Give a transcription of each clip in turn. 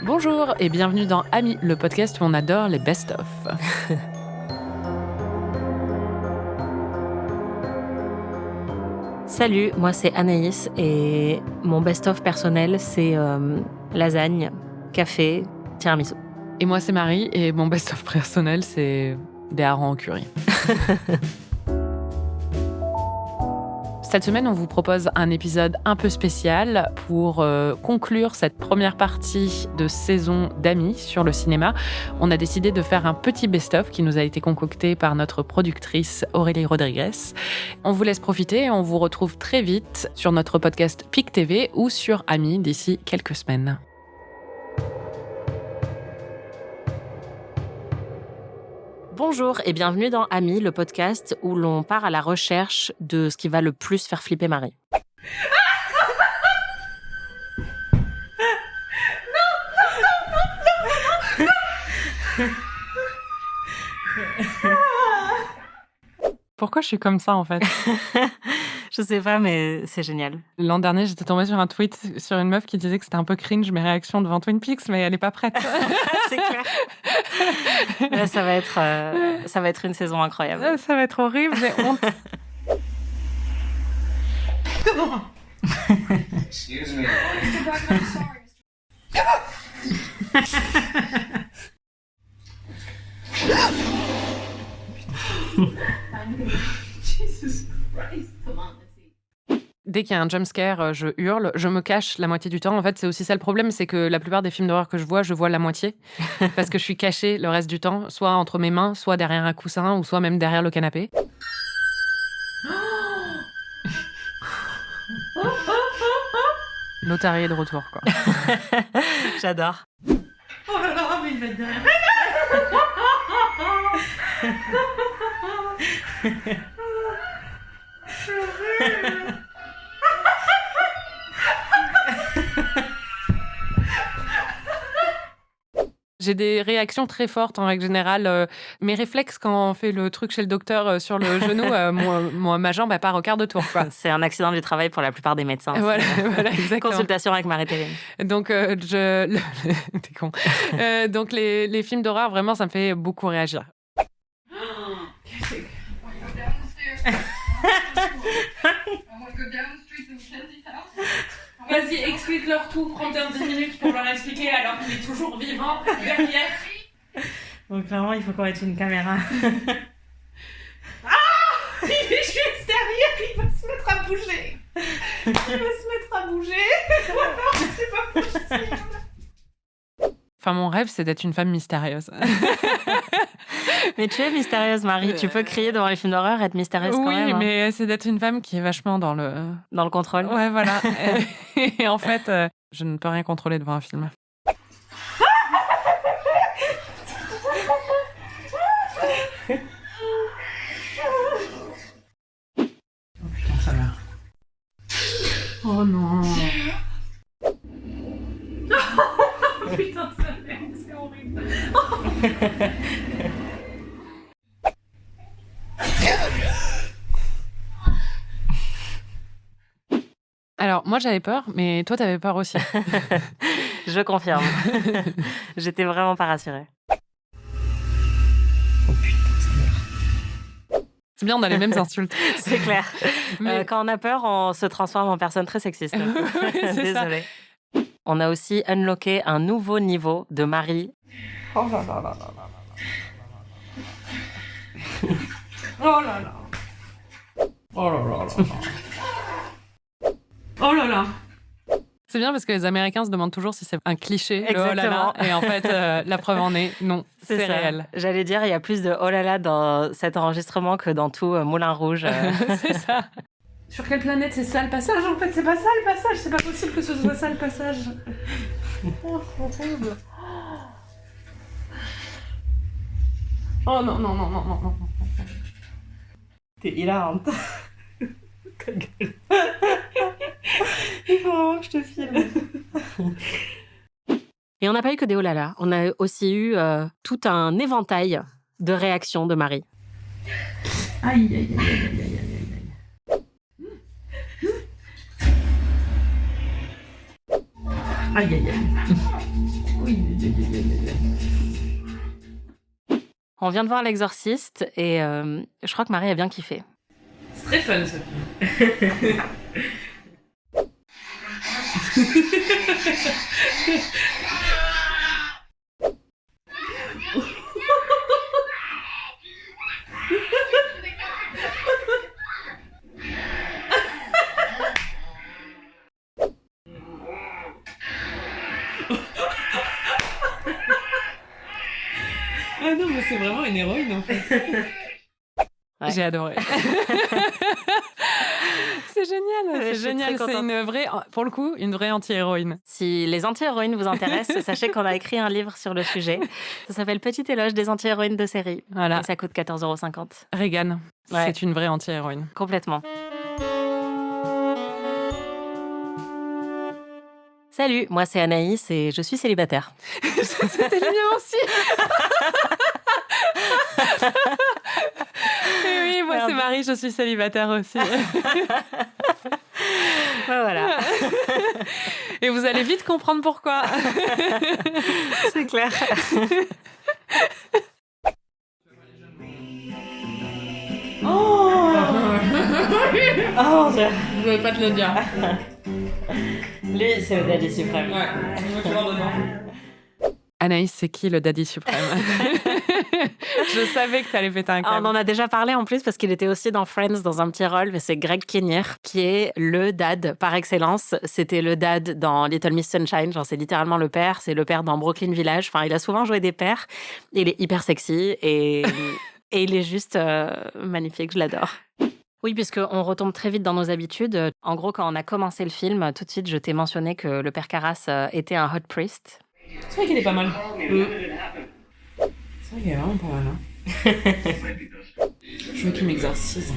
Bonjour et bienvenue dans Amis, le podcast où on adore les best-of. Salut, moi c'est Anaïs et mon best-of personnel c'est lasagne, café, tiramisu. Et moi c'est Marie et mon best-of personnel c'est des harengs au curry. Cette semaine, on vous propose un épisode un peu spécial pour conclure cette première partie de saison d'Amis sur le cinéma. On a décidé de faire un petit best-of qui nous a été concocté par notre productrice Aurélie Rodriguez. On vous laisse profiter et on vous retrouve très vite sur notre podcast PIC TV ou sur Amis d'ici quelques semaines. Bonjour et bienvenue dans Amis, le podcast où l'on part à la recherche de ce qui va le plus faire flipper Marie. Pourquoi je suis comme ça en fait ? Je sais pas, mais c'est génial. L'an dernier, j'étais tombée sur un tweet sur une meuf qui disait que c'était un peu cringe mes réactions devant Twin Peaks, mais elle est pas prête. C'est clair. Là, ça va être une saison incroyable. Ça va être horrible, j'ai honte. Excuse me. Jesus Christ, come on, let's see. Dès qu'il y a un jumpscare, je hurle, je me cache la moitié du temps. En fait, c'est aussi ça le problème, c'est que la plupart des films d'horreur que je vois la moitié. Parce que je suis cachée le reste du temps, soit entre mes mains, soit derrière un coussin, ou soit même derrière le canapé. L'otarie est de retour, quoi. J'adore. Oh là là, mais il va être derrière. J'ai des réactions très fortes en règle générale. Mes réflexes quand on fait le truc chez le docteur sur le genou, ma jambe elle part au quart de tour, quoi. C'est un accident du travail pour la plupart des médecins. Voilà, exactement. Consultation avec Marie-Thérèse. Donc, t'es con. Donc, les films d'horreur, vraiment, ça me fait beaucoup réagir. Vas-y, explique-leur tout. Prends bien 10 minutes pour leur expliquer alors qu'il est toujours vivant derrière. Donc clairement, il faut qu'on ait une caméra. Il est juste derrière, il va se mettre à bouger. C'est pas possible. Enfin, mon rêve, c'est d'être une femme mystérieuse. Mais tu es mystérieuse, Marie. Tu peux crier devant les films d'horreur et être mystérieuse quand même. Oui, hein. mais c'est d'être une femme qui est vachement dans le... Dans le contrôle. Ouais, voilà. Et en fait, je ne peux rien contrôler devant un film. Oh putain, ça meurt. Oh non. Putain, ça merde, c'est horrible. Alors, moi, j'avais peur, mais toi, t'avais peur aussi. Je confirme. J'étais vraiment pas rassurée. Oh putain, ça meurt. C'est bien, on a les mêmes insultes. C'est clair. Mais- Quand on a peur, on se transforme en personne très sexiste. C'est ça. Désolée. On a aussi unlocké un nouveau niveau de Marie. Oh là là là là là là. Oh là là. Oh là là là là. Oh là là. C'est bien parce que les Américains se demandent toujours si c'est un cliché, le oh là Exactement. là. Et en fait, la preuve en est, non, c'est ça. réel. J'allais dire, il y a plus de oh là là dans cet enregistrement que dans tout Moulin Rouge. C'est ça. Sur quelle planète c'est ça le passage? En fait, c'est pas ça le passage. C'est pas possible que ce soit ça le passage. Oh, c'est horrible. Oh non, non, non, non, non, non. T'es hilarante. Ta gueule. Il faut vraiment que je te filme. Et on n'a pas eu que des oh là là. On a aussi eu tout un éventail de réactions de Marie. Aïe, aïe, aïe, aïe, aïe, aïe, aïe. Aïe, aïe, aïe. Oui. On vient de voir L'Exorciste et je crois que Marie a bien kiffé. C'est très fun ce film. Ah non, mais c'est vraiment une héroïne en fait. Ouais. J'ai adoré. C'est génial, Ouais, c'est je suis génial. très C'est contente. une vraie, pour le coup, une vraie anti-héroïne. Si les anti-héroïnes vous intéressent, sachez qu'on a écrit un livre sur le sujet. Ça s'appelle Petit éloge des anti-héroïnes de série. Voilà, Et ça coûte 14,50 €. Regan, Ouais. c'est une vraie anti-héroïne. Complètement. Salut, moi c'est Anaïs et je suis célibataire. C'était le mien aussi. Et oui, moi Merde. c'est Marie, je suis célibataire aussi. Voilà, Et vous allez vite comprendre pourquoi. c'est clair. Oh Oh, Je voulais pas te le dire. lui, c'est le daddy suprême. Ouais, moi tu vois dedans. Anaïs, c'est qui le daddy suprême? Je savais que t'allais péter un Ah, câble. on en a déjà parlé en plus parce qu'il était aussi dans Friends dans un petit rôle, mais c'est Greg Kinnear qui est le dad par excellence. C'était le dad dans Little Miss Sunshine, genre c'est littéralement le père, c'est le père dans Brooklyn Village. Enfin, il a souvent joué des pères. Il est hyper sexy et il est juste magnifique, je l'adore. Oui, puisqu'on retombe très vite dans nos habitudes. En gros, quand on a commencé le film, tout de suite, je t'ai mentionné que le père Karras était un hot priest. C'est vrai qu'il est pas mal. C'est vrai qu'il est vraiment pas mal. Hein. Je veux qu'il m'exorcise.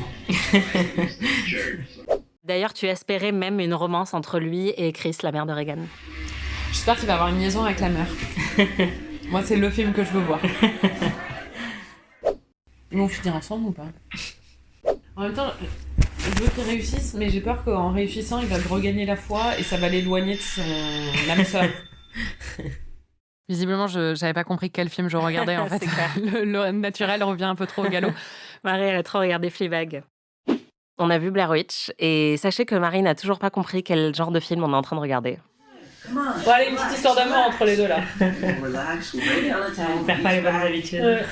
D'ailleurs, tu espérais même une romance entre lui et Chris, la mère de Regan. J'espère qu'il va avoir une liaison avec la mère. Moi, c'est le film que je veux voir. Ils vont finir ensemble ou pas? En même temps, je veux qu'ils réussissent, mais j'ai peur qu'en réussissant, il va regagner la foi et ça va l'éloigner de son âme sœur. Visiblement, je n'avais pas compris quel film je regardais en fait. C'est clair. Le naturel revient un peu trop au galop. Marie, elle a trop regardé Fleabag. On a vu Blair Witch et sachez que Marie n'a toujours pas compris quel genre de film on est en train de regarder. Bon, allez, une petite histoire d'amour entre les deux là. On perd pas les bonnes habitudes.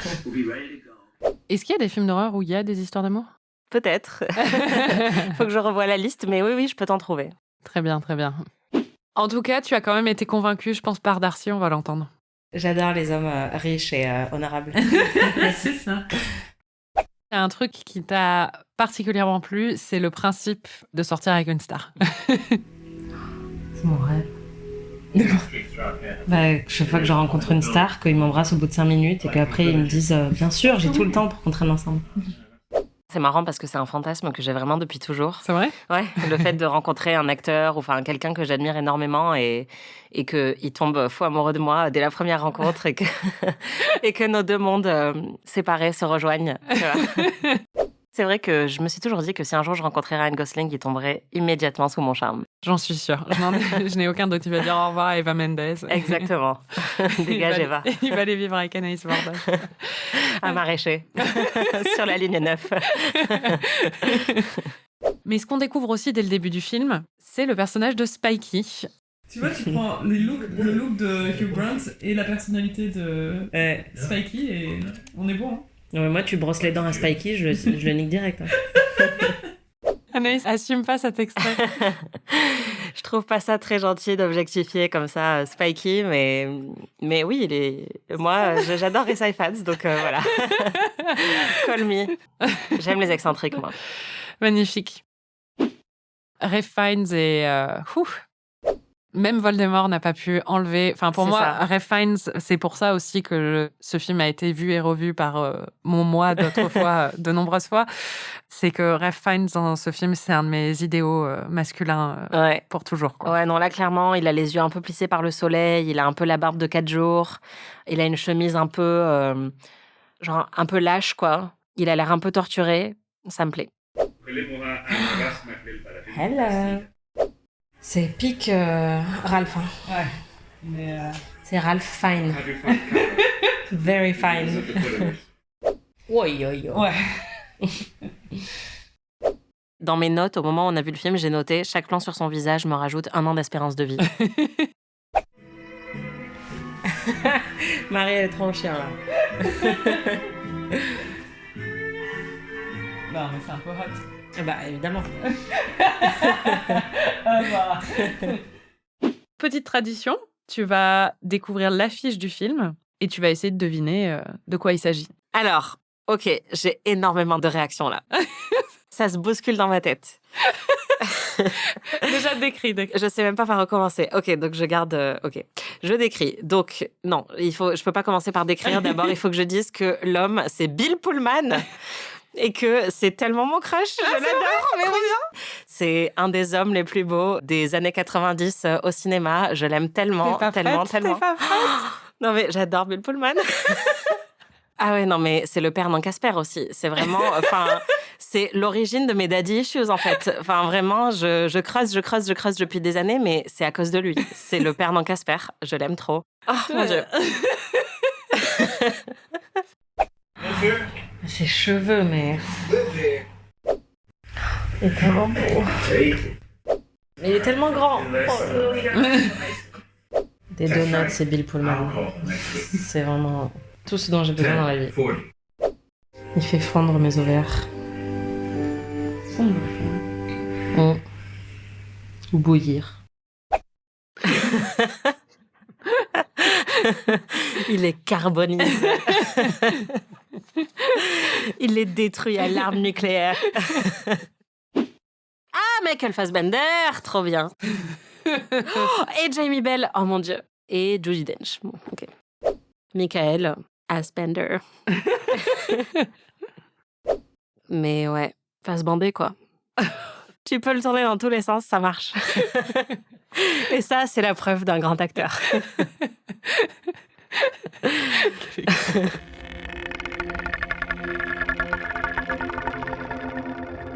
Est-ce qu'il y a des films d'horreur où il y a des histoires d'amour? Peut-être. Faut que je revoie la liste, mais oui, je peux t'en trouver. Très bien, très bien. En tout cas, tu as quand même été convaincue, je pense, par Darcy, on va l'entendre. J'adore les hommes riches et honorables. C'est ça. Il y a un truc qui t'a particulièrement plu, c'est le principe de sortir avec une star. C'est mon rêve. Chaque fois que je rencontre une star, qu'ils m'embrassent au bout de 5 minutes et qu'après ils me disent bien sûr, j'ai tout le temps pour qu'on traîne ensemble. C'est marrant parce que c'est un fantasme que j'ai vraiment depuis toujours. C'est vrai? Ouais, le fait de rencontrer un acteur ou enfin quelqu'un que j'admire énormément et qu'il tombe fou amoureux de moi dès la première rencontre et que nos deux mondes séparés se rejoignent. Tu vois. C'est vrai que je me suis toujours dit que si un jour je rencontrais Ryan Gosling, il tomberait immédiatement sous mon charme. J'en suis sûre. Je n'ai aucun doute. Il va dire au revoir à Eva Mendes. Exactement. Dégage, Eva. Il va aller vivre avec Anaïs Vordahl. Un maraîcher. Sur la ligne 9. Mais ce qu'on découvre aussi dès le début du film, c'est le personnage de Spikey. Tu vois, tu prends le look de Hugh Grant et la personnalité de Spikey et on est bon. Hein. Non, mais moi, tu brosses les dents à Spikey, je le nique direct. Hein. Anaïs, assume pas cet extrait. Je trouve pas ça très gentil d'objectifier comme ça Spikey, mais oui, moi, j'adore Resai Fans, donc voilà. Call me. J'aime les excentriques, moi. Magnifique. Ralph Fiennes et... Même Voldemort n'a pas pu enlever... Enfin, pour C'est moi, ça. Ralph Fiennes, c'est pour ça aussi que ce film a été vu et revu par mon moi d'autres fois, de nombreuses fois. C'est que Ralph Fiennes, dans ce film, c'est un de mes idéaux masculins Ouais. pour toujours. Quoi. Ouais, non, là, clairement, il a les yeux un peu plissés par le soleil, il a un peu la barbe de 4 jours, il a une chemise un peu... genre un peu lâche, quoi. Il a l'air un peu torturé, ça me plaît. Hello. C'est pique Ralph. Hein. Ouais. Mais C'est Ralph Fiennes. Very fine. Ouais. Dans mes notes, au moment où on a vu le film, j'ai noté « Chaque plan sur son visage me rajoute 1 an d'espérance de vie ». Marie, elle est trop en chien, là. Non, mais c'est un peu hot. Bah, évidemment. Petite tradition, tu vas découvrir l'affiche du film et tu vas essayer de deviner de quoi il s'agit. Alors, ok, j'ai énormément de réactions, là. Ça se bouscule dans ma tête. Déjà décrit. Je sais même pas par où commencer. Ok, donc je garde. Ok, je décris. Donc non, je peux pas commencer par décrire. D'abord, il faut que je dise que l'homme, c'est Bill Pullman. Et que c'est tellement mon crush, je l'adore, mais oui. C'est un des hommes les plus beaux des années 90 au cinéma. Je l'aime tellement, tellement. T'es pas prête. Non mais j'adore Bill Pullman. Ah ouais, non mais c'est le père dans Casper aussi. C'est vraiment, c'est l'origine de mes daddy issues en fait. Enfin vraiment, je creuse depuis des années, mais c'est à cause de lui. C'est le père dans Casper. Je l'aime trop. Oh mon Dieu. Ses cheveux, mais... Il est tellement beau. Mais il est tellement grand. Des donuts, c'est Bill Pullman. C'est vraiment tout ce dont j'ai besoin dans la vie. Il fait fondre mes ovaires. Fondre. Bouillir. Il les carbonise. Il les détruit à l'arme nucléaire. Ah, Michael Fassbender, trop bien. Et Jamie Bell, oh mon Dieu. Et Judi Dench. Bon, ok. Michael Fassbender. Mais ouais, Fassbender quoi. Tu peux le tourner dans tous les sens, ça marche. Et ça, c'est la preuve d'un grand acteur.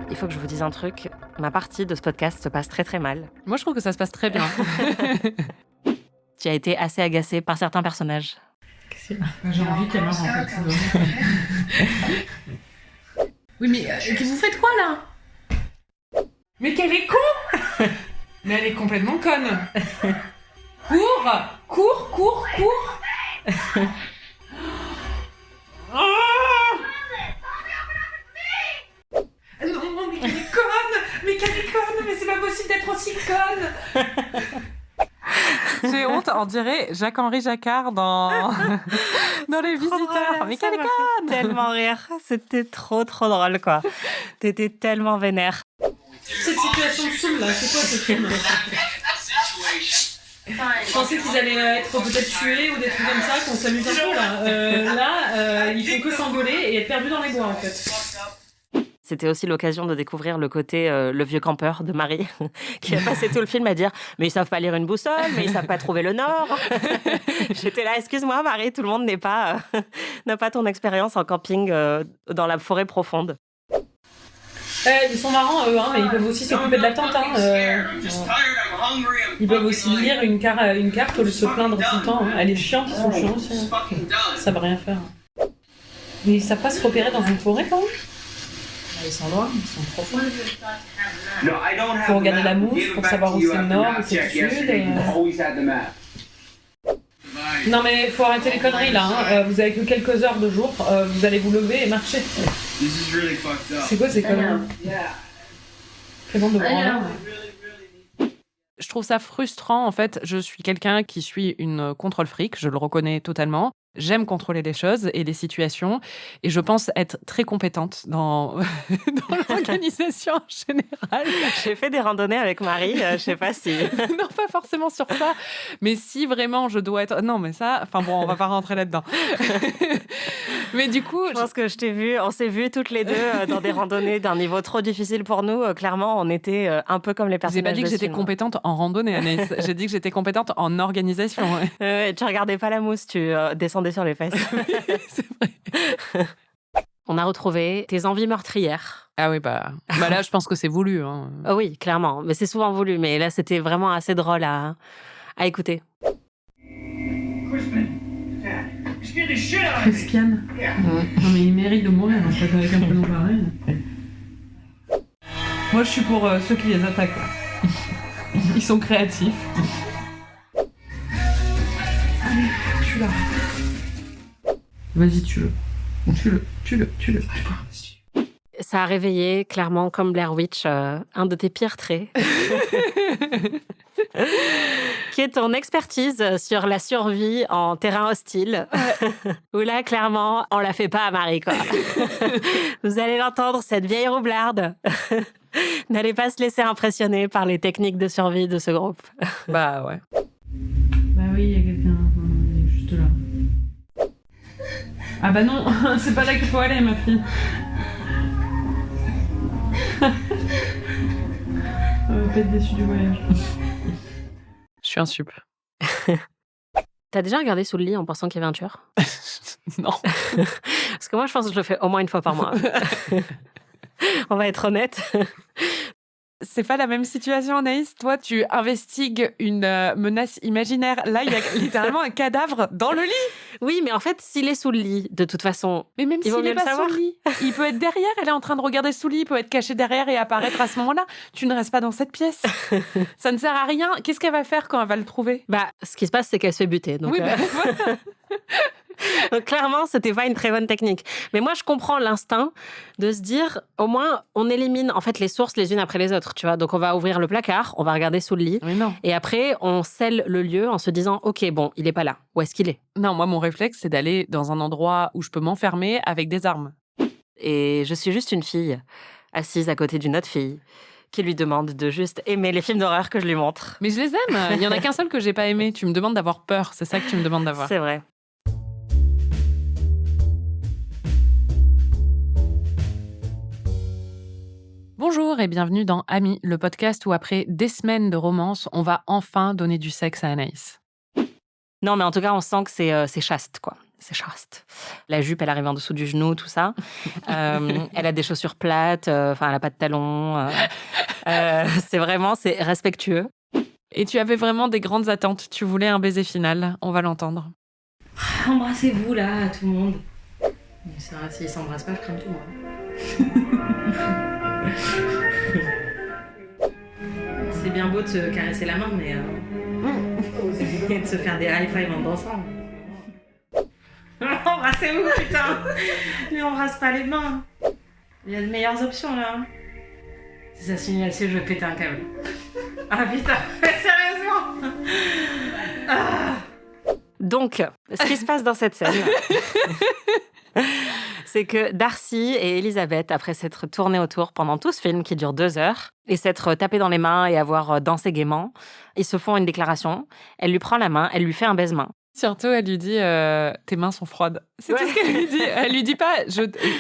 Il faut que je vous dise un truc. Ma partie de ce podcast se passe très très mal. Moi, je trouve que ça se passe très bien. Tu as été assez agacée par certains personnages. J'ai envie qu'elle meure en fait. Oui, mais vous faites quoi là? Mais qu'elle est con. Mais elle est complètement conne. Cours. Non, mais qu'elle est conne, mais c'est pas possible d'être aussi conne. J'ai honte, on dirait Jacques-Henri Jacquard dans Les Visiteurs. Mais quelle conne! Tellement rire, c'était trop drôle quoi. T'étais tellement vénère. Cette situation de film là, c'est quoi ce film? Je pensais qu'ils allaient être peut-être tués ou des trucs comme ça, qu'on s'amuse un peu là. Ils font que s'engueuler et être perdus dans les bois en fait. C'était aussi l'occasion de découvrir le côté le vieux campeur de Marie, qui a passé tout le film à dire « mais ils savent pas lire une boussole, mais ils savent pas trouver le nord ». J'étais là « excuse-moi Marie, tout le monde n'a pas ton expérience en camping dans la forêt profonde ». Ils sont marrants eux, hein, mais ils peuvent aussi s'occuper de la tente. Ils peuvent aussi lire une carte au lieu de se plaindre tout le temps. Hein. Elle est chiante, ils sont chiants aussi. Hein. Ils savent rien faire. Mais ils savent pas se repérer dans une forêt quand même. Ils sont loin, ils sont profonds. Il faut regarder la mouche pour savoir où c'est le nord, où c'est le sud. Non mais il faut arrêter les conneries là. Hein. Vous avez que quelques heures de jour, vous allez vous lever et marcher. C'est quoi ces conneries? Quel bande de branleurs. Je trouve ça frustrant, en fait. Je suis quelqu'un qui suit une contrôle fric, je le reconnais totalement. J'aime contrôler les choses et les situations, et je pense être très compétente dans l'organisation en général. J'ai fait des randonnées avec Marie, je sais pas si... Non, pas forcément sur ça, mais si vraiment je dois être... Non, mais ça... Enfin bon, on va pas rentrer là-dedans. Mais du coup... Je pense que on s'est vues toutes les deux dans des randonnées d'un niveau trop difficile pour nous. Clairement, on était un peu comme les personnages. J'ai pas dit que j'étais compétente en randonnée, Anaïs. J'ai dit que j'étais compétente en organisation. Tu regardais pas la mousse, tu descendais sur les fesses. Oui, c'est vrai. On a retrouvé tes envies meurtrières. Ah oui, bah là, je pense que c'est voulu. Hein. Oh oui, clairement. Mais c'est souvent voulu. Mais là, c'était vraiment assez drôle à écouter. Crispian. Non mais il mérite de mourir en fait avec un prénom pareil. Moi je suis pour ceux qui les attaquent là. Ils sont créatifs. Allez, tue-la. Vas-y, tue-le. Tue-le. Ça a réveillé, clairement, comme Blair Witch, un de tes pires traits. Qui est ton expertise sur la survie en terrain hostile. Où là, clairement, on la fait pas à Marie, quoi. Vous allez l'entendre, cette vieille roublarde. N'allez pas se laisser impressionner par les techniques de survie de ce groupe. Bah ouais. Bah oui, il y a quelqu'un. Il est juste là. Ah bah non, c'est pas là qu'il faut aller, ma fille. On va pas être déçu du voyage. Je suis un sup. T'as déjà regardé sous le lit en pensant qu'il y avait un tueur? Non. Parce que moi, je pense que je le fais au moins une fois par mois. On va être honnête. C'est pas la même situation, Anaïs. Toi, tu investigues une menace imaginaire. Là, il y a littéralement un cadavre dans le lit. Oui, mais en fait, s'il est sous le lit, de toute façon, Mais même il vaut s'il mieux n'est le pas savoir. sous le lit, il peut être derrière. Elle est en train de regarder sous le lit. Il peut être caché derrière et apparaître à ce moment-là. Tu ne restes pas dans cette pièce. Ça ne sert à rien. Qu'est-ce qu'elle va faire quand elle va le trouver? Bah, ce qui se passe, c'est qu'elle se fait buter. Donc, Oui, bah, voilà. donc, clairement, c'était pas une très bonne technique. Mais moi, je comprends l'instinct de se dire, au moins, on élimine en fait les sources les unes après les autres, tu vois. Donc, on va ouvrir le placard, on va regarder sous le lit. Mais non. Et après, on scelle le lieu en se disant, OK, bon, il est pas là. Où est-ce qu'il est? Non, moi, mon réflexe, c'est d'aller dans un endroit où je peux m'enfermer avec des armes. Et je suis juste une fille, assise à côté d'une autre fille, qui lui demande de juste aimer les films d'horreur que je lui montre. Mais je les aime. Il y en a qu'un seul que j'ai pas aimé. Tu me demandes d'avoir peur. C'est ça que tu me demandes d'avoir. C'est vrai. Bonjour et bienvenue dans Amis, le podcast où après des semaines de romance, on va enfin donner du sexe à Anaïs. Non, mais en tout cas, on sent que c'est chaste, quoi. C'est chaste. La jupe, elle arrive en dessous du genou, tout ça. Elle a des chaussures plates, elle n'a pas de talons. C'est respectueux. Et tu avais vraiment des grandes attentes. Tu voulais un baiser final. On va l'entendre. Embrassez-vous là, tout le monde. Mais c'est vrai, s'ils s'embrassent pas, je crame tout moi. C'est bien beau de se caresser la main, mais et de se faire des high five en dansant. Embrassez-vous, putain! Ne embrasse pas les mains. Il y a de meilleures options là. Si ça signe là-dessus, je vais péter un câble. Ah putain, sérieusement! Ah. Donc, ce qui se passe dans cette scène, c'est que Darcy et Elisabeth, après s'être tournés autour pendant tout ce film qui dure 2 heures, et s'être tapés dans les mains et avoir dansé gaiement, ils se font une déclaration. Elle lui prend la main, elle lui fait un baise-main. Surtout, elle lui dit tes mains sont froides. C'est tout ce qu'elle lui dit. Elle lui dit pas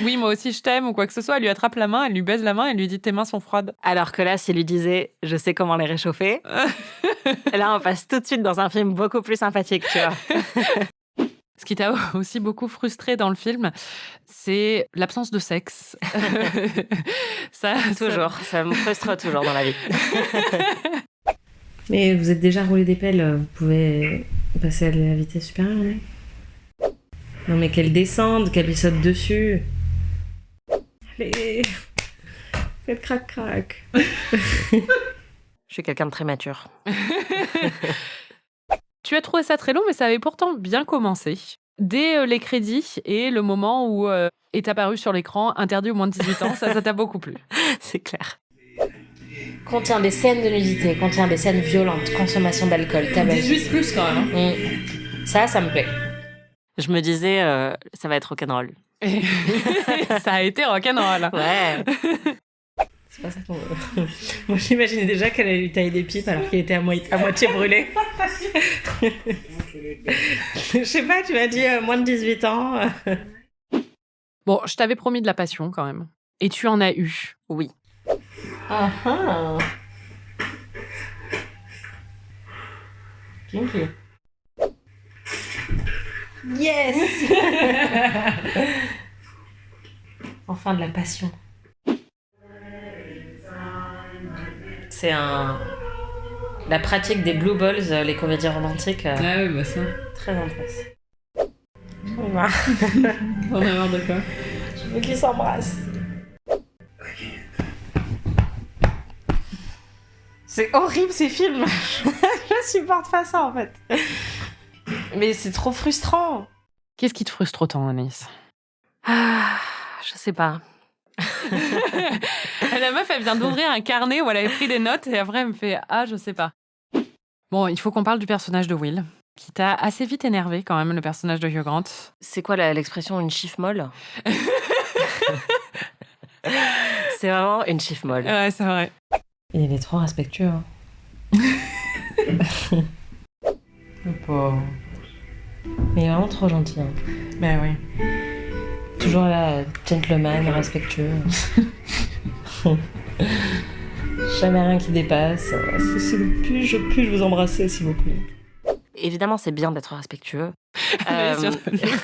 oui, moi aussi je t'aime ou quoi que ce soit. Elle lui attrape la main, elle lui baise la main, elle lui dit tes mains sont froides. Alors que là, s'il lui disait je sais comment les réchauffer, là, on passe tout de suite dans un film beaucoup plus sympathique, tu vois. Ce qui t'a aussi beaucoup frustré dans le film, c'est l'absence de sexe. ça me frustre toujours dans la vie. Mais vous êtes déjà roulé des pelles, vous pouvez passer à la vitesse supérieure, non? Non mais qu'elle descende, qu'elle lui saute dessus. Allez, faites crac-crac. Je suis quelqu'un de très mature. Tu as trouvé ça très long, mais ça avait pourtant bien commencé. Dès les crédits et le moment où est apparu sur l'écran interdit aux moins de 18 ans, ça t'a beaucoup plu. C'est clair. Contient des scènes de nudité, contient des scènes violentes, consommation d'alcool, tabac. 18+ quand même. Hein. Ça me plaît. Je me disais, ça va être rock'n'roll. Et ça a été rock'n'roll. Ouais. C'est pas ça qu'on veut. Moi j'imaginais déjà qu'elle allait lui tailler des pipes alors qu'il était à moitié brûlé. Je sais pas, tu m'as dit moins de 18 ans. Bon, je t'avais promis de la passion quand même. Et tu en as eu. Oui. Ah ah. Kinky. Yes. Enfin de la passion. C'est la pratique des blue balls, les comédies romantiques. Ah oui, bah ça. Très intense. marre. On a marre de quoi? Je veux qu'ils s'embrassent. C'est horrible ces films. Je supporte pas ça en fait. Mais c'est trop frustrant. Qu'est-ce qui te frustre autant, Anaïs? Je sais pas. La meuf, elle vient d'ouvrir un carnet où elle avait pris des notes et après elle me fait « Ah, je sais pas ». Bon, il faut qu'on parle du personnage de Will, qui t'a assez vite énervé quand même, le personnage de Hugh Grant. C'est quoi l'expression une chiffre molle? C'est vraiment une chiffre molle. Ouais, c'est vrai. Il est trop respectueux. Le pauvre. Mais il est vraiment trop gentil. Ben oui. Toujours là, gentleman, respectueux. Jamais rien qui dépasse. Puis-je vous embrasser, s'il vous plaît. Évidemment, c'est bien d'être respectueux.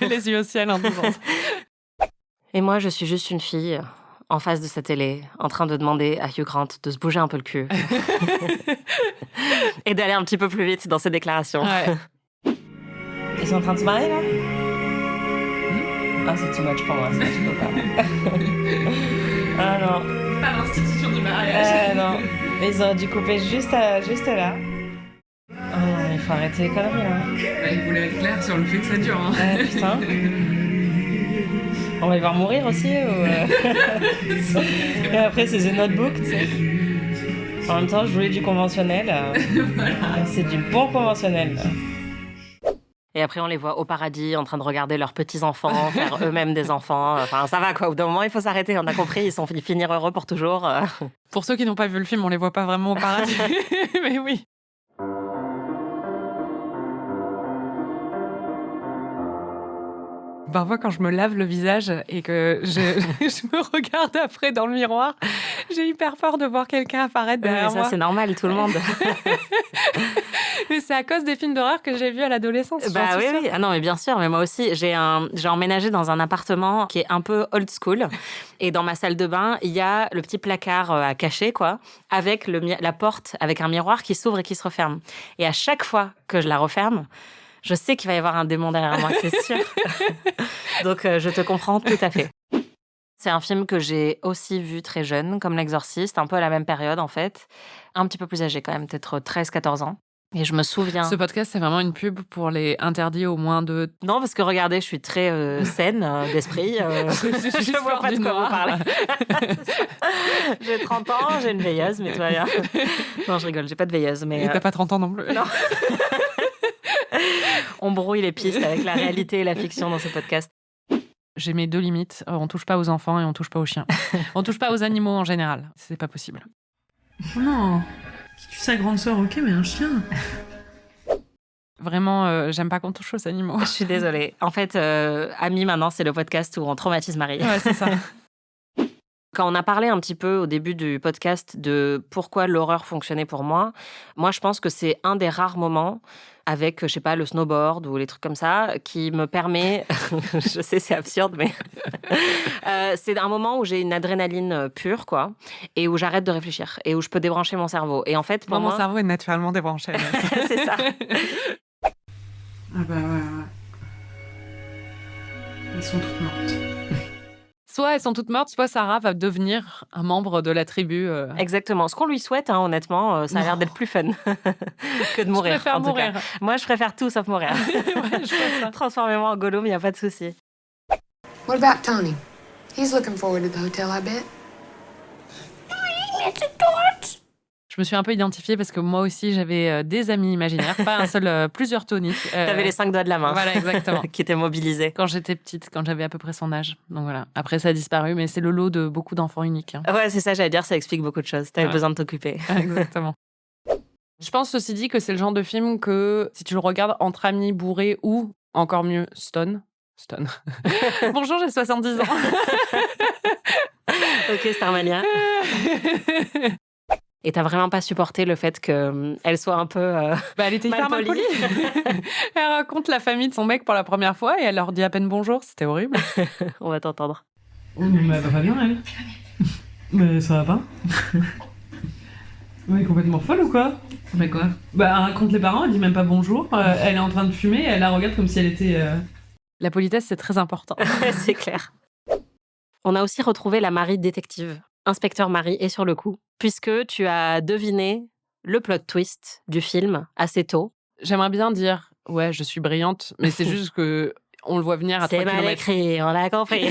Les yeux au ciel en disant ça. Et moi, je suis juste une fille en face de sa télé, en train de demander à Hugh Grant de se bouger un peu le cul. Et d'aller un petit peu plus vite dans ses déclarations. Ouais. Ils sont en train de se marier, là? Ah, c'est too much pour moi, ça, je peux pas. Ah non. Pas l'institution du mariage. Non. Ils auraient dû couper juste là. Ah non, il faut arrêter les conneries, là. Bah, il voulait être clair sur le fait que ça dure. Hein. Putain. On va les voir mourir aussi Et après, c'est The Notebook, tu sais. En même temps, je voulais du conventionnel. Voilà. C'est du bon conventionnel. Et après, on les voit au paradis en train de regarder leurs petits-enfants faire eux-mêmes des enfants. Enfin, ça va quoi. Au bout d'un moment, il faut s'arrêter. On a compris, ils finiront heureux pour toujours. Pour ceux qui n'ont pas vu le film, on les voit pas vraiment au paradis. Mais oui. Parfois, quand je me lave le visage et que je me regarde après dans le miroir, j'ai hyper peur de voir quelqu'un apparaître derrière moi. Ça, c'est normal, tout le monde. Mais c'est à cause des films d'horreur que j'ai vus à l'adolescence. Bah oui. Ah non, mais bien sûr. Mais moi aussi, j'ai emménagé dans un appartement qui est un peu old school. Et dans ma salle de bain, il y a le petit placard à cacher, quoi, avec la porte, avec un miroir qui s'ouvre et qui se referme. Et à chaque fois que je la referme, je sais qu'il va y avoir un démon derrière moi, c'est sûr. Donc, je te comprends tout à fait. C'est un film que j'ai aussi vu très jeune, comme L'Exorciste, un peu à la même période, en fait. Un petit peu plus âgé, quand même, peut-être 13-14 ans. Et je me souviens... Ce podcast, c'est vraiment une pub pour les interdits au moins de... Non, parce que regardez, je suis très saine d'esprit. Je vois pas de quoi vous parlez. J'ai 30 ans, j'ai une veilleuse, mais tout va bien. Non, je rigole, j'ai pas de veilleuse. Mais et t'as pas 30 ans non plus. Non. On brouille les pistes avec la réalité et la fiction dans ce podcast. J'ai mes deux limites. On touche pas aux enfants et on touche pas aux chiens. On touche pas aux animaux en général. C'est pas possible. Oh non. Qui tue sa grande sœur, ok, mais un chien. Vraiment, j'aime pas qu'on touche aux animaux. Je suis désolée. En fait, Amis, maintenant, c'est le podcast où on traumatise Marie. Ouais, c'est ça. Quand on a parlé un petit peu au début du podcast de pourquoi l'horreur fonctionnait pour moi, je pense que c'est un des rares moments avec, je sais pas, le snowboard ou les trucs comme ça, qui me permet, je sais c'est absurde, mais c'est un moment où j'ai une adrénaline pure, quoi, et où j'arrête de réfléchir, et où je peux débrancher mon cerveau. Et en fait, pour moi... Mon cerveau est naturellement débranché. C'est ça. Ah bah ouais. Elles sont toutes mortes. Soit elles sont toutes mortes, soit Sarah va devenir un membre de la tribu. Exactement. Ce qu'on lui souhaite, hein, honnêtement, ça a l'air d'être plus fun que de mourir. Je préfère mourir. Moi, je préfère tout sauf mourir. Ouais, je vois ça. Transformez-moi en Gollum, il n'y a pas de souci. What about Tony? He's looking forward to the hotel, I bet. Je me suis un peu identifiée parce que moi aussi, j'avais des amis imaginaires, pas un seul, plusieurs Tony. T'avais les 5 doigts de la main. Voilà, exactement. Qui étaient mobilisés. Quand j'étais petite, quand j'avais à peu près son âge. Donc voilà. Après, ça a disparu, mais c'est le lot de beaucoup d'enfants uniques. Hein. Ouais, c'est ça, j'allais dire, ça explique beaucoup de choses. T'avais besoin de t'occuper. Exactement. Je pense, ceci dit, que c'est le genre de film que, si tu le regardes entre amis bourrés ou, encore mieux, Stone. Bonjour, j'ai 70 ans. Ok, Starmania. Et t'as vraiment pas supporté le fait qu'elle soit un peu elle était hyper mal polie. Elle raconte la famille de son mec pour la première fois et elle leur dit à peine bonjour. C'était horrible. On va t'entendre. Oh, mais elle va pas bien, elle. Mais ça va pas. Elle est complètement folle ou quoi? Mais quoi? Elle raconte les parents, elle dit même pas bonjour. Elle est en train de fumer, elle la regarde comme si elle était... La politesse, c'est très important. C'est clair. On a aussi retrouvé la Marie détective. Inspecteur Marie est sur le coup, puisque tu as deviné le plot twist du film assez tôt. J'aimerais bien dire, ouais, je suis brillante, mais c'est juste que on le voit venir à 3 C'est mal km. écrit, on l'a compris.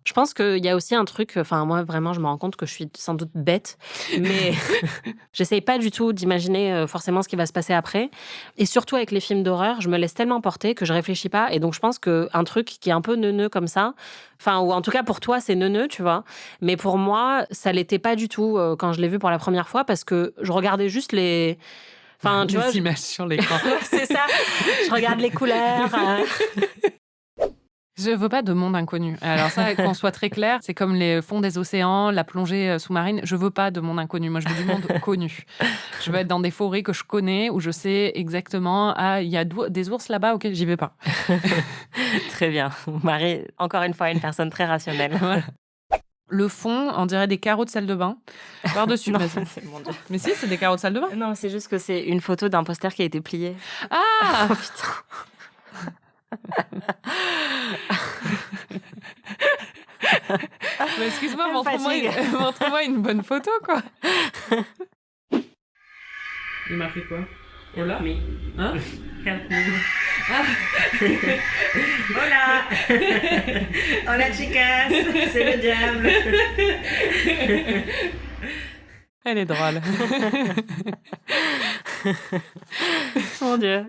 Je pense qu'il y a aussi un truc, enfin moi vraiment je me rends compte que je suis sans doute bête, mais j'essaye pas du tout d'imaginer forcément ce qui va se passer après. Et surtout avec les films d'horreur, je me laisse tellement porter que je réfléchis pas. Et donc je pense qu'un truc qui est un peu neuneux comme ça, enfin ou en tout cas pour toi c'est neuneux, tu vois. Mais pour moi ça l'était pas du tout quand je l'ai vu pour la première fois parce que je regardais juste les... Enfin, tu vois, les images sur l'écran. c'est ça. Je regarde les couleurs. Je veux pas de monde inconnu. Alors ça, qu'on soit très clair, c'est comme les fonds des océans, la plongée sous-marine. Je veux pas de monde inconnu. Moi, je veux du monde connu. Je veux être dans des forêts que je connais, où je sais exactement, ah, il y a des ours là-bas, ok, j'y vais pas. Très bien. Marie, encore une fois, une personne très rationnelle. Voilà. Le fond, on dirait des carreaux de salle de bain. Par-dessus. Non, mais, c'est mon Dieu. mais si, c'est des carreaux de salle de bain. Non, c'est juste que c'est une photo d'un poster qui a été plié. Ah Oh putain. Mais excuse-moi, Elle montre-moi une bonne photo, quoi. Il m'a fait quoi? Hola? Me. Hein? Help me. Hola. Hola chicas. C'est le diable. Elle est drôle. Mon Dieu.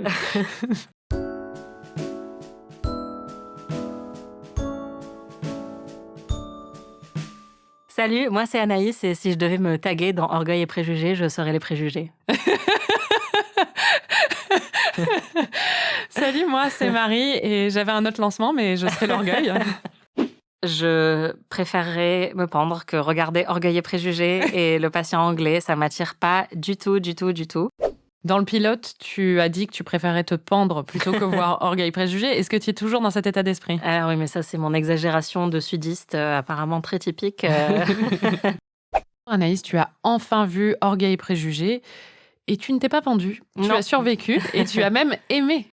Salut, moi c'est Anaïs et si je devais me taguer dans Orgueil et Préjugés, je serais les préjugés. Salut, moi c'est Marie et j'avais un autre lancement, mais je serais l'orgueil. Je préférerais me pendre que regarder Orgueil et Préjugés et Le Patient anglais, ça m'attire pas du tout, du tout, du tout. Dans le pilote, tu as dit que tu préférais te pendre plutôt que voir Orgueil et Préjugés. Est-ce que tu es toujours dans cet état d'esprit? Ah oui, mais ça c'est mon exagération de sudiste, apparemment très typique. Anaïs, tu as enfin vu Orgueil et Préjugés et tu ne t'es pas pendue. Tu Non. as survécu et tu as même aimé.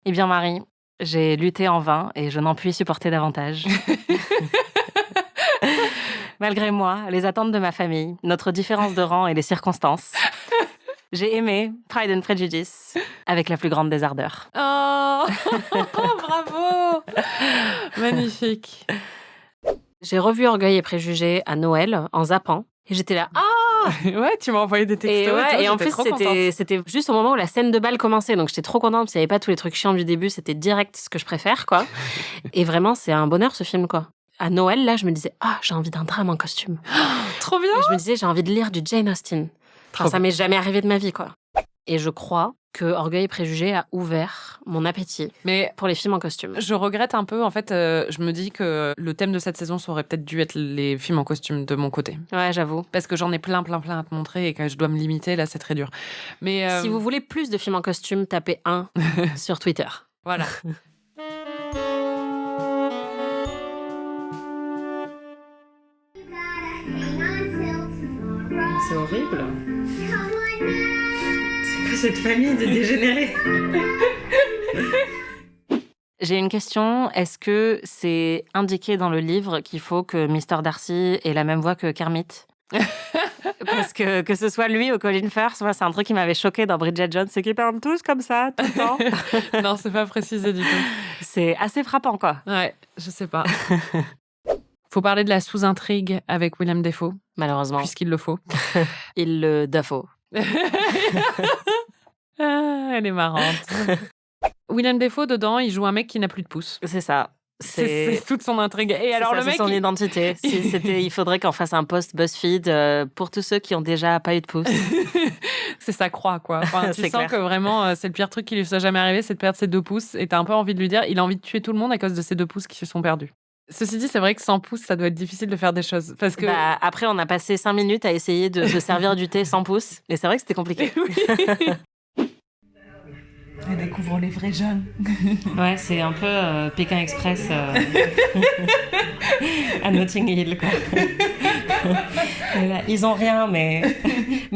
Eh bien Marie, j'ai lutté en vain et je n'en puis supporter davantage. Malgré moi, les attentes de ma famille, notre différence de rang et les circonstances, j'ai aimé Pride and Prejudice avec la plus grande des ardeurs. Oh, bravo. Magnifique. J'ai revu Orgueil et Préjugés à Noël en zappant et j'étais là. Ah! Ouais, tu m'as envoyé des textos. Et en j'étais plus, trop contente. c'était juste au moment où la scène de bal commençait. Donc, j'étais trop contente parce qu'il n'y avait pas tous les trucs chiants du début. C'était direct ce que je préfère, quoi. Et vraiment, c'est un bonheur, ce film, quoi. À Noël, là, je me disais, ah, j'ai envie d'un drame en costume. Trop bien. Et je me disais, j'ai envie de lire du Jane Austen. Enfin, ça m'est jamais arrivé de ma vie, quoi. Et je crois que Orgueil et Préjugés a ouvert mon appétit Mais pour les films en costume. je regrette un peu, en fait, je me dis que le thème de cette saison, ça aurait peut-être dû être les films en costume de mon côté. Ouais, j'avoue. Parce que j'en ai plein à te montrer et que je dois me limiter, là, c'est très dur. Mais Si vous voulez plus de films en costume, tapez 1 sur Twitter. voilà. C'est horrible. C'est quoi cette famille de dégénérés? J'ai une question. Est-ce que c'est indiqué dans le livre qu'il faut que Mr. Darcy ait la même voix que Kermit? Parce que ce soit lui ou Colin Firth, moi, c'est un truc qui m'avait choqué dans Bridget Jones, c'est qu'ils parlent tous comme ça, tout le temps. Non, c'est pas précisé du tout. C'est assez frappant, quoi. Ouais, je sais pas. Faut parler de la sous-intrigue avec Willem Dafoe, Malheureusement. puisqu'il le faut. Il le Dafoe. Ah, elle est marrante. Willem Dafoe, dedans, il joue un mec qui n'a plus de pouce. C'est ça. C'est toute son intrigue. Et C'est alors, ça, le c'est mec. son identité. Il faudrait qu'on fasse un post BuzzFeed pour tous ceux qui ont déjà pas eu de pouce. C'est sa croix, quoi. Enfin, tu C'est sens clair. que vraiment, c'est le pire truc qui lui soit jamais arrivé, c'est de perdre ses 2 pouces. Et t'as un peu envie de lui dire, il a envie de tuer tout le monde à cause de ses 2 pouces qui se sont perdus. Ceci dit, c'est vrai que sans pouces, ça doit être difficile de faire des choses. Parce que. Bah, après, on a passé 5 minutes à essayer de se servir du thé sans pouce. Et c'est vrai que c'était compliqué. Elle découvre les vrais jeunes. Ouais, c'est un peu Pékin Express à Notting Hill, quoi. Et là, ils ont rien, mais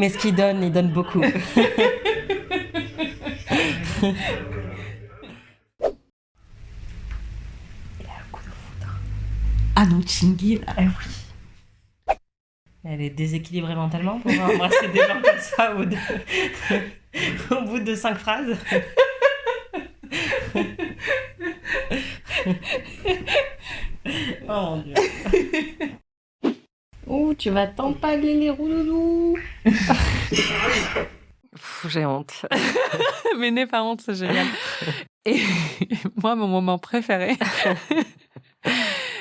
ce qu'ils donnent, ils donnent beaucoup. Ah non, Chingy, là. Ah oui. Elle est déséquilibrée mentalement pour embrasser des gens comme ça au bout de 5 phrases. Oh mon Dieu. Ouh, tu vas t'empaler les rouloulous. J'ai honte. Mais n'aie pas honte, c'est génial. Et moi, mon moment préféré,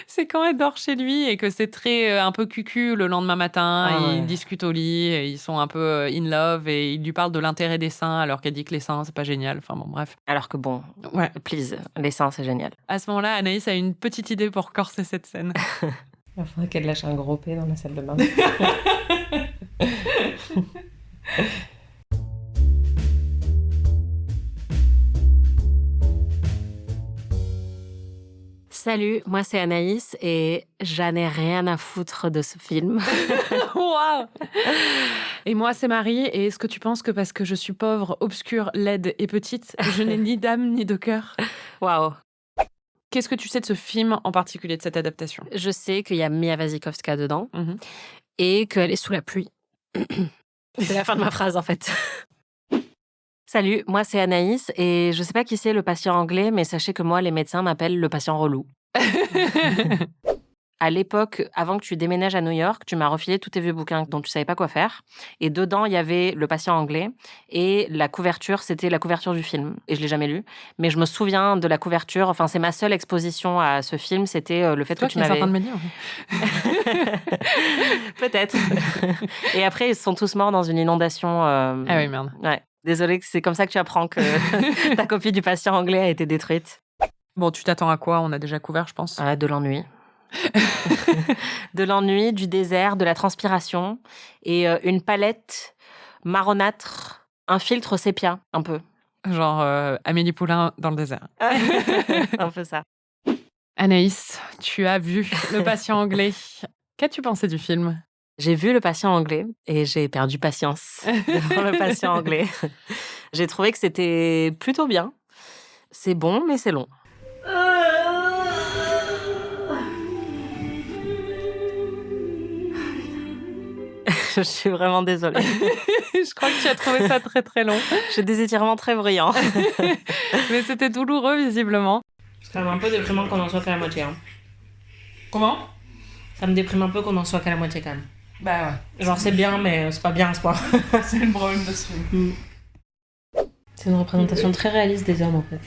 c'est quand elle dort chez lui et que c'est très un peu cucu le lendemain matin. Ah ouais. Ils discutent au lit, et ils sont un peu in love et il lui parle de l'intérêt des seins alors qu'elle dit que les seins, c'est pas génial. Enfin bon, bref. Alors que bon, Ouais. please, les seins, c'est génial. À ce moment-là, Anaïs a une petite idée pour corser cette scène. Il faudrait qu'elle lâche un gros P dans la salle de bain. Salut, moi c'est Anaïs et j'en ai rien à foutre de ce film. Waouh! Et moi, c'est Marie. Et est-ce que tu penses que parce que je suis pauvre, obscure, laide et petite, je n'ai ni d'âme ni de cœur? Waouh. Qu'est-ce que tu sais de ce film en particulier, de cette adaptation? Je sais qu'il y a Mia Wasikowska dedans Mhm. et qu'elle est sous la pluie. C'est la fin de ma phrase en fait. Salut, moi c'est Anaïs et je sais pas qui c'est le patient anglais, mais sachez que moi les médecins m'appellent le patient relou. À l'époque, avant que tu déménages à New York, tu m'as refilé tous tes vieux bouquins dont tu savais pas quoi faire. Et dedans, il y avait le patient anglais et la couverture, c'était la couverture du film. Et je l'ai jamais lu, mais je me souviens de la couverture. Enfin, c'est ma seule exposition à ce film, c'était le fait Toi que qui tu es m'avais. certain de me dire. Peut-être. Et après, ils sont tous morts dans une inondation. Ah oui, merde. Ouais. Désolée, c'est comme ça que tu apprends que ta copie du patient anglais a été détruite. Bon, tu t'attends à quoi? On a déjà couvert, je pense. De l'ennui. De l'ennui, du désert, de la transpiration et une palette marronâtre, un filtre sépia, un peu. Genre Amélie Poulain dans le désert. Un peu ça. Anaïs, tu as vu Le patient anglais. Qu'as-tu pensé du film? J'ai vu Le patient anglais et j'ai perdu patience devant Le patient anglais. J'ai trouvé que c'était plutôt bien. C'est bon, mais c'est long. Je suis vraiment désolée. Je crois que tu as trouvé ça très très long. J'ai des étirements très brillants. Mais c'était douloureux, visiblement. C'est quand même un peu déprimant qu'on en soit qu'à la moitié. Hein. Comment? Ça me déprime un peu qu'on en soit qu'à la moitié quand même. Bah ouais. Genre c'est bien, mais c'est pas bien à ce point. C'est le problème de ce film. C'est une représentation très réaliste des hommes en fait.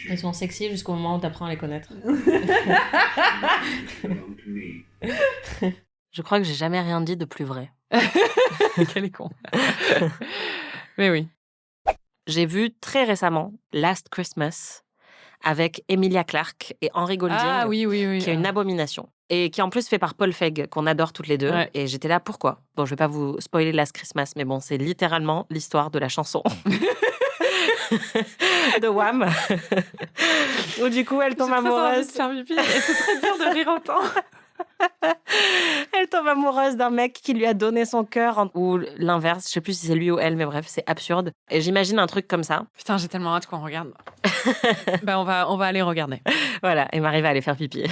Ils sont sexy jusqu'au moment où t'apprends à les connaître. Je crois que j'ai jamais rien dit de plus vrai. Quel est con. Mais oui. J'ai vu très récemment Last Christmas avec Emilia Clarke et Henry Golding, Ah oui, oui, oui. qui est une abomination. Et qui est en plus fait par Paul Feig, qu'on adore toutes les deux. Ouais. Et j'étais là, pourquoi? Bon, je vais pas vous spoiler Last Christmas, mais bon, c'est littéralement l'histoire de la chanson de Wham. Où du coup, elle tombe amoureuse. C'est très dur de rire autant. Elle tombe amoureuse d'un mec qui lui a donné son cœur, ou l'inverse, je sais plus si c'est lui ou elle, mais bref, c'est absurde. Et j'imagine un truc comme ça. Putain, j'ai tellement hâte qu'on regarde. Bah, on va aller regarder. Voilà, et Marie va aller faire pipi.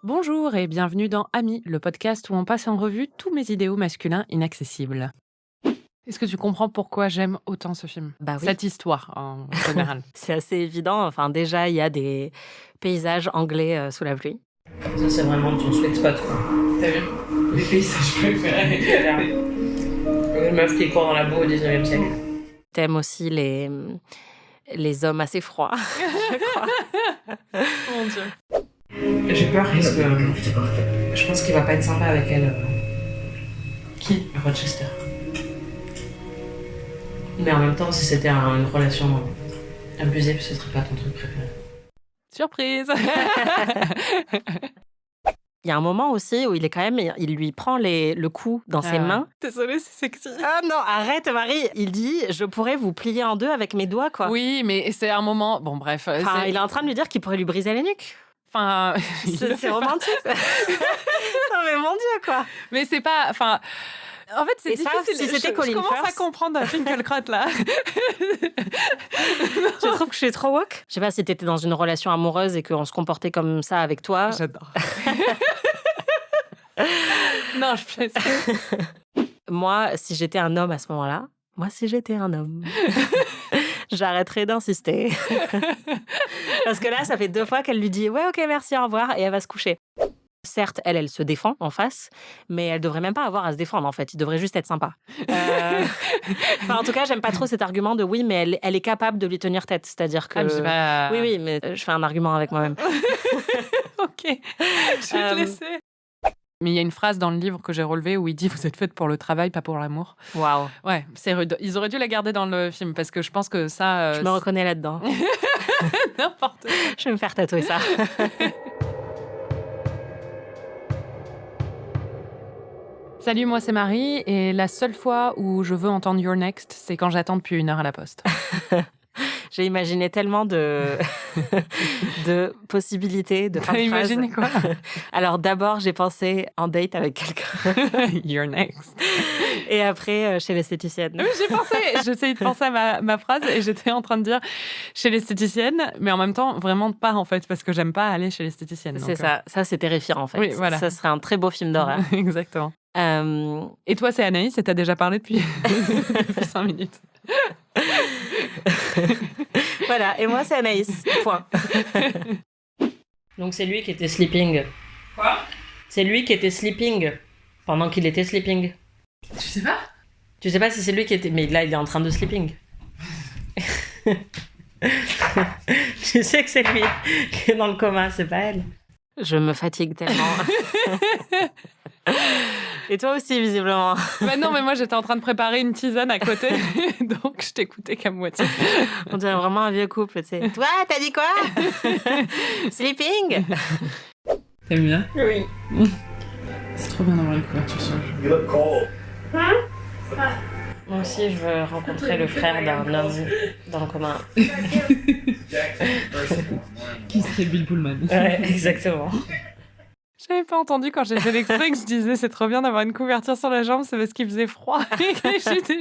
Bonjour et bienvenue dans Amis, le podcast où on passe en revue tous mes idéaux masculins inaccessibles. Est-ce que tu comprends pourquoi j'aime autant ce film? Bah oui. Cette histoire, en général. C'est assez évident. Enfin, déjà, il y a des paysages anglais sous la pluie. Ça, c'est vraiment ton sweet spot, quoi. T'as vu? Les paysages préférés. Une meuf qui court dans la boue au 19e siècle. T'aimes aussi les hommes assez froids, je crois. Mon Dieu. J'ai peur parce que je pense qu'il va pas être sympa avec elle. Qui? Rochester. Mais en même temps, si c'était une relation abusive, ce serait pas ton truc préféré. Surprise. Il y a un moment aussi où il lui prend le cou dans ses ouais. mains. Désolée, c'est sexy. Ah non, arrête Marie. Il dit, je pourrais vous plier en deux avec mes doigts, quoi. Oui, mais c'est un moment... Bon, bref. Enfin, il est en train de lui dire qu'il pourrait lui briser la nuque. Enfin, C'est romantique. Ça. Non mais mon Dieu, quoi. Mais c'est pas... Enfin, en fait, c'est Et ça, difficile. si c'était Colin je commence à Firth. comprendre Finkielkraut, là. Tu trouves que je suis trop woke? Je sais pas si t'étais dans une relation amoureuse et qu'on se comportait comme ça avec toi. J'adore. Non, je plaisante. Moi, si j'étais un homme à ce moment-là, j'arrêterais d'insister. Parce que là, ça fait 2 fois qu'elle lui dit « Ouais, ok, merci, au revoir » et elle va se coucher. Certes, elle se défend en face, mais elle devrait même pas avoir à se défendre, en fait. Il devrait juste être sympa. Enfin, en tout cas, j'aime pas trop cet argument de « Oui, mais elle est capable de lui tenir tête ». C'est-à-dire que... Oui, mais je fais un argument avec moi-même. Ok, je vais te laisser. Mais il y a une phrase dans le livre que j'ai relevée où il dit « Vous êtes faite pour le travail, pas pour l'amour Waouh. ». Ouais, c'est rude. Ils auraient dû la garder dans le film parce que je pense que ça... Je me reconnais là-dedans. N'importe quoi. Je vais me faire tatouer ça. Salut, moi c'est Marie et la seule fois où je veux entendre You're Next, c'est quand j'attends depuis 1 heure à la poste. J'ai imaginé tellement de possibilités, de fins de T'as phrases. imaginé quoi? Alors d'abord, j'ai pensé en date avec quelqu'un. You're next. Et après, chez l'esthéticienne. Oui, j'essayais de penser à ma phrase et j'étais en train de dire chez l'esthéticienne, mais en même temps, vraiment pas en fait, parce que j'aime pas aller chez l'esthéticienne. C'est ça. Ça, c'est terrifiant en fait. Oui, voilà. Ça serait un très beau film d'horreur. Exactement. Et toi, c'est Anaïs et t'as déjà parlé depuis 5 minutes. Voilà, et moi, c'est Anaïs. Point. Donc, c'est lui qui était sleeping. Quoi? C'est lui qui était sleeping pendant qu'il était sleeping. Tu sais pas? Tu sais pas si c'est lui qui était... Mais là, il est en train de sleeping. Tu sais que c'est lui qui est dans le coma, c'est pas elle. Je me fatigue tellement. Et toi aussi, visiblement. Bah non, mais moi, j'étais en train de préparer une tisane à côté, donc je t'écoutais qu'à moitié. On dirait vraiment un vieux couple, tu sais. Toi, t'as dit quoi? Sleeping? T'aimes bien? Oui. C'est trop bien d'avoir une couverture sur le jeu. You look cold. Moi aussi, je veux rencontrer le frère d'un homme dans le coma. Qui serait Bill Pullman? Ouais, exactement. J'avais pas entendu quand j'ai fait l'extrait que je disais c'est trop bien d'avoir une couverture sur la jambe, c'est parce qu'il faisait froid et que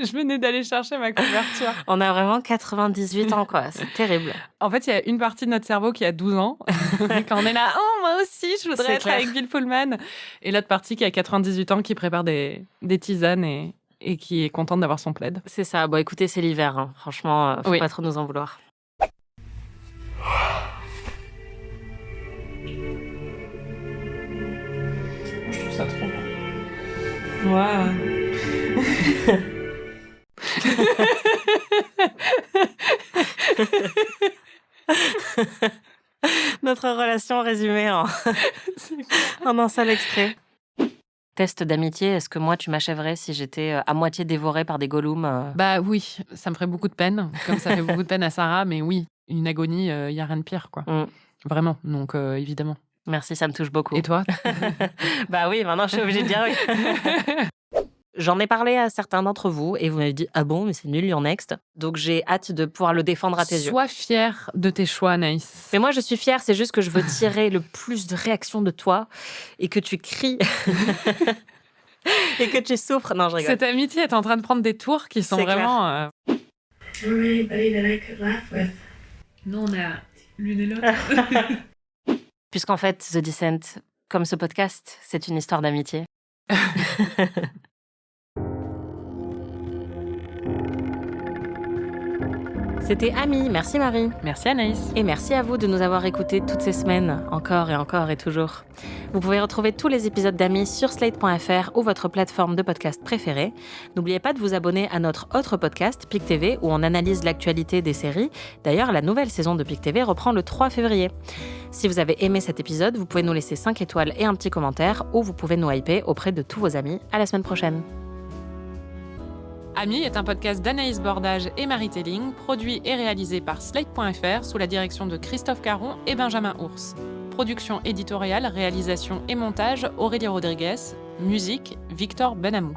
je venais d'aller chercher ma couverture. On a vraiment 98 ans, quoi. C'est terrible. En fait, il y a une partie de notre cerveau qui a 12 ans. Quand on est là, oh, moi aussi, je voudrais C'est être clair. avec Bill Pullman. Et l'autre partie qui a 98 ans, qui prépare des tisanes et qui est contente d'avoir son plaid. C'est ça. Bon, écoutez, c'est l'hiver. Hein. Franchement, faut Oui. pas trop nous en vouloir. Je trouve ça trop bien. Ouais. Notre relation résumée en un seul extrait. Test d'amitié, est-ce que moi, tu m'achèverais si j'étais à moitié dévorée par des golems Bah oui, ça me ferait beaucoup de peine, comme ça fait beaucoup de peine à Sarah, mais oui, une agonie, il n'y a rien de pire, quoi. Mm. Vraiment, donc évidemment. Merci, ça me touche beaucoup. Et toi? Bah oui, maintenant je suis obligée de dire oui. J'en ai parlé à certains d'entre vous et vous m'avez dit « Ah bon, mais c'est nul, You're Next ». Donc j'ai hâte de pouvoir le défendre à tes yeux. Sois fière de tes choix, Anaïs. Mais moi, je suis fière, c'est juste que je veux tirer le plus de réactions de toi et que tu cries et que tu souffres. Non, je rigole. Cette amitié est en train de prendre des tours qui sont C'est clair. vraiment... Anybody that I could laugh with. Non, on a l'une et l'autre. Puisqu'en fait, The Descent, comme ce podcast, c'est une histoire d'amitié. C'était Ami, merci Marie. Merci Anaïs. Et merci à vous de nous avoir écoutés toutes ces semaines, encore et toujours. Vous pouvez retrouver tous les épisodes d'Ami sur slate.fr ou votre plateforme de podcast préférée. N'oubliez pas de vous abonner à notre autre podcast, PIC TV, où on analyse l'actualité des séries. D'ailleurs, la nouvelle saison de PIC TV reprend le 3 février. Si vous avez aimé cet épisode, vous pouvez nous laisser 5 étoiles et un petit commentaire, ou vous pouvez nous hyper auprès de tous vos amis. À la semaine prochaine. Ami est un podcast d'Anaïs Bordage et Marie Telling, produit et réalisé par Slate.fr sous la direction de Christophe Caron et Benjamin Ours. Production éditoriale, réalisation et montage, Aurélie Rodriguez. Musique, Victor Benamou.